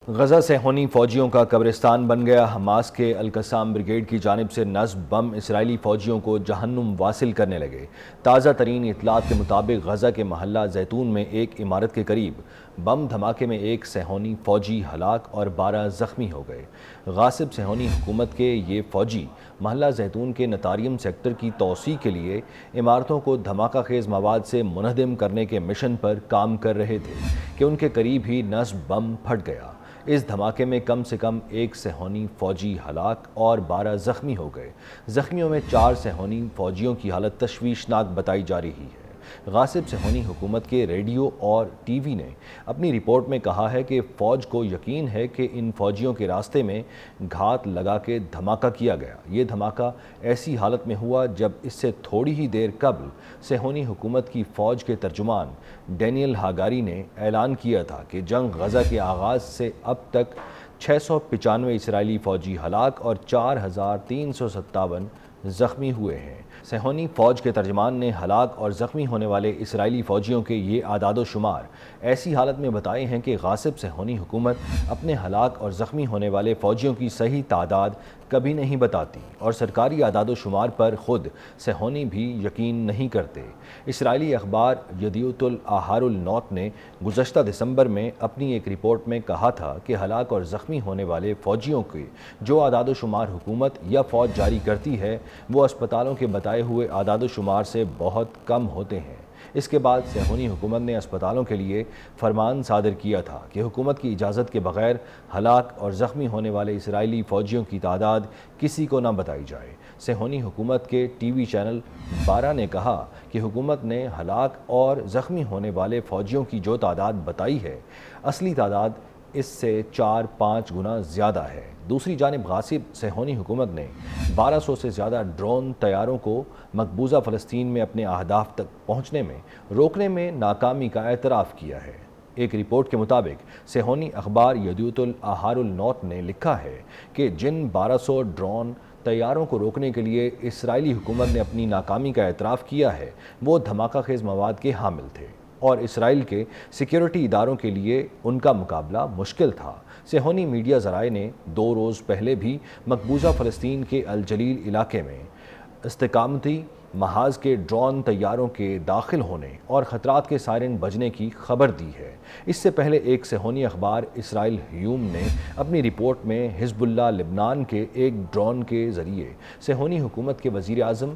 غزہ صہیونی فوجیوں کا قبرستان بن گیا۔ حماس کے القسام بریگیڈ کی جانب سے نصب بم اسرائیلی فوجیوں کو جہنم واصل کرنے لگے۔ تازہ ترین اطلاعات کے مطابق غزہ کے محلہ زیتون میں ایک عمارت کے قریب بم دھماکے میں ایک صہیونی فوجی ہلاک اور 12 زخمی ہو گئے۔ غاصب صہیونی حکومت کے یہ فوجی محلہ زیتون کے نتاریم سیکٹر کی توسیع کے لیے عمارتوں کو دھماکہ خیز مواد سے منہدم کرنے کے مشن پر کام کر رہے تھے کہ ان کے قریب ہی نصب بم پھٹ گیا۔ اس دھماکے میں کم سے کم ایک صہیونی فوجی ہلاک اور 12 زخمی ہو گئے۔ زخمیوں میں 4 صہیونی فوجیوں کی حالت تشویشناک بتائی جا رہی ہے۔ غاصب صہیونی حکومت کے ریڈیو اور ٹی وی نے اپنی رپورٹ میں کہا ہے کہ فوج کو یقین ہے کہ ان فوجیوں کے راستے میں گھات لگا کے دھماکہ کیا گیا۔ یہ دھماکہ ایسی حالت میں ہوا جب اس سے تھوڑی ہی دیر قبل صہیونی حکومت کی فوج کے ترجمان ڈینیل ہاگاری نے اعلان کیا تھا کہ جنگ غزہ کے آغاز سے اب تک 695 اسرائیلی فوجی ہلاک اور 4357 زخمی ہوئے ہیں۔ صہیونی فوج کے ترجمان نے ہلاک اور زخمی ہونے والے اسرائیلی فوجیوں کے یہ اعداد و شمار ایسی حالت میں بتائے ہیں کہ غاصب صہیونی حکومت اپنے ہلاک اور زخمی ہونے والے فوجیوں کی صحیح تعداد کبھی نہیں بتاتی اور سرکاری اعداد و شمار پر خود صہیونی بھی یقین نہیں کرتے۔ اسرائیلی اخبار یدیعوت الاحرار النوت نے گزشتہ دسمبر میں اپنی ایک رپورٹ میں کہا تھا کہ ہلاک اور زخمی ہونے والے فوجیوں کے جو اعداد و شمار حکومت یا فوج جاری کرتی ہے وہ اسپتالوں کے بتائے ہوئے اعداد و شمار سے بہت کم ہوتے ہیں۔ اس کے بعد صہیونی حکومت نے اسپتالوں کے لیے فرمان صادر کیا تھا کہ حکومت کی اجازت کے بغیر ہلاک اور زخمی ہونے والے اسرائیلی فوجیوں کی تعداد کسی کو نہ بتائی جائے۔ صہیونی حکومت کے ٹی وی چینل 12 نے کہا کہ حکومت نے ہلاک اور زخمی ہونے والے فوجیوں کی جو تعداد بتائی ہے، اصلی تعداد اس سے 4-5 گنا زیادہ ہے۔ دوسری جانب غاصب صہیونی حکومت نے 1200 سے زیادہ ڈرون طیاروں کو مقبوضہ فلسطین میں اپنے اہداف تک پہنچنے میں روکنے میں ناکامی کا اعتراف کیا ہے۔ ایک رپورٹ کے مطابق صہیونی اخبار یدیعوت الاحرار النوت نے لکھا ہے کہ جن 1200 ڈرون طیاروں کو روکنے کے لیے اسرائیلی حکومت نے اپنی ناکامی کا اعتراف کیا ہے وہ دھماکہ خیز مواد کے حامل تھے اور اسرائیل کے سیکیورٹی اداروں کے لیے ان کا مقابلہ مشکل تھا۔ صہیونی میڈیا ذرائع نے 2 روز پہلے بھی مقبوضہ فلسطین کے الجلیل علاقے میں استقامتی محاذ کے ڈرون طیاروں کے داخل ہونے اور خطرات کے سائرن بجنے کی خبر دی ہے۔ اس سے پہلے ایک صہیونی اخبار اسرائیل ہیوم نے اپنی رپورٹ میں حزب اللہ لبنان کے ایک ڈرون کے ذریعے صہیونی حکومت کے وزیر اعظم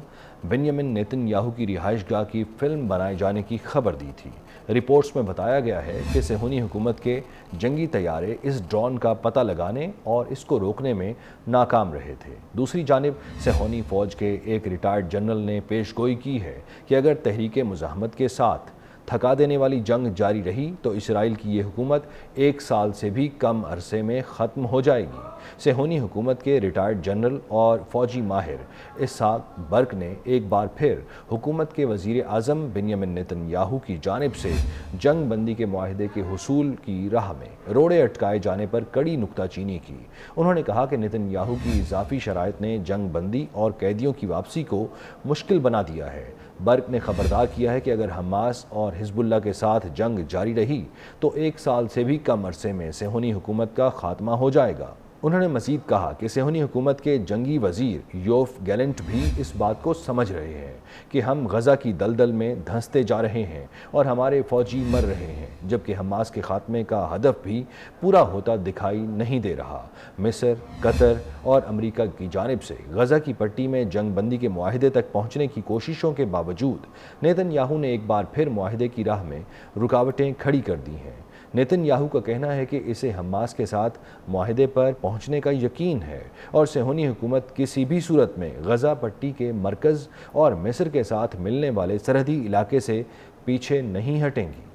بنیامین نیتن یاہو کی رہائش گاہ کی فلم بنائے جانے کی خبر دی تھی۔ رپورٹس میں بتایا گیا ہے کہ صہیونی حکومت کے جنگی طیارے اس ڈرون کا پتہ لگانے اور اس کو روکنے میں ناکام رہے تھے۔ دوسری جانب صہیونی فوج کے ایک ریٹائرڈ جنرل نے پیش گوئی کی ہے کہ اگر تحریک مزاحمت کے ساتھ تھکا دینے والی جنگ جاری رہی تو اسرائیل کی یہ حکومت 1 سال سے بھی کم عرصے میں ختم ہو جائے گی۔ صہیونی حکومت کے ریٹائرڈ جنرل اور فوجی ماہر اسحاق برق نے ایک بار پھر حکومت کے وزیر اعظم بنیامین نیتن یاہو کی جانب سے جنگ بندی کے معاہدے کے حصول کی راہ میں روڑے اٹکائے جانے پر کڑی نکتہ چینی کی۔ انہوں نے کہا کہ نیتن یاہو کی اضافی شرائط نے جنگ بندی اور قیدیوں کی واپسی کو مشکل بنا دیا ہے۔ برق نے خبردار کیا ہے کہ اگر حماس اور حزب اللہ کے ساتھ جنگ جاری رہی تو 1 سال سے بھی کم عرصے میں صہیونی حکومت کا خاتمہ ہو جائے گا۔ انہوں نے مزید کہا کہ صہیونی حکومت کے جنگی وزیر یوف گیلنٹ بھی اس بات کو سمجھ رہے ہیں کہ ہم غزہ کی دلدل میں دھنستے جا رہے ہیں اور ہمارے فوجی مر رہے ہیں، جبکہ حماس کے خاتمے کا ہدف بھی پورا ہوتا دکھائی نہیں دے رہا۔ مصر، قطر اور امریکہ کی جانب سے غزہ کی پٹی میں جنگ بندی کے معاہدے تک پہنچنے کی کوششوں کے باوجود نیتن یاہو نے ایک بار پھر معاہدے کی راہ میں رکاوٹیں کھڑی کر دی ہیں۔ نیتن یاہو کا کہنا ہے کہ اسے حماس کے ساتھ معاہدے پر پہنچنے کا یقین ہے اور صہیونی حکومت کسی بھی صورت میں غزہ پٹی کے مرکز اور مصر کے ساتھ ملنے والے سرحدی علاقے سے پیچھے نہیں ہٹیں گی۔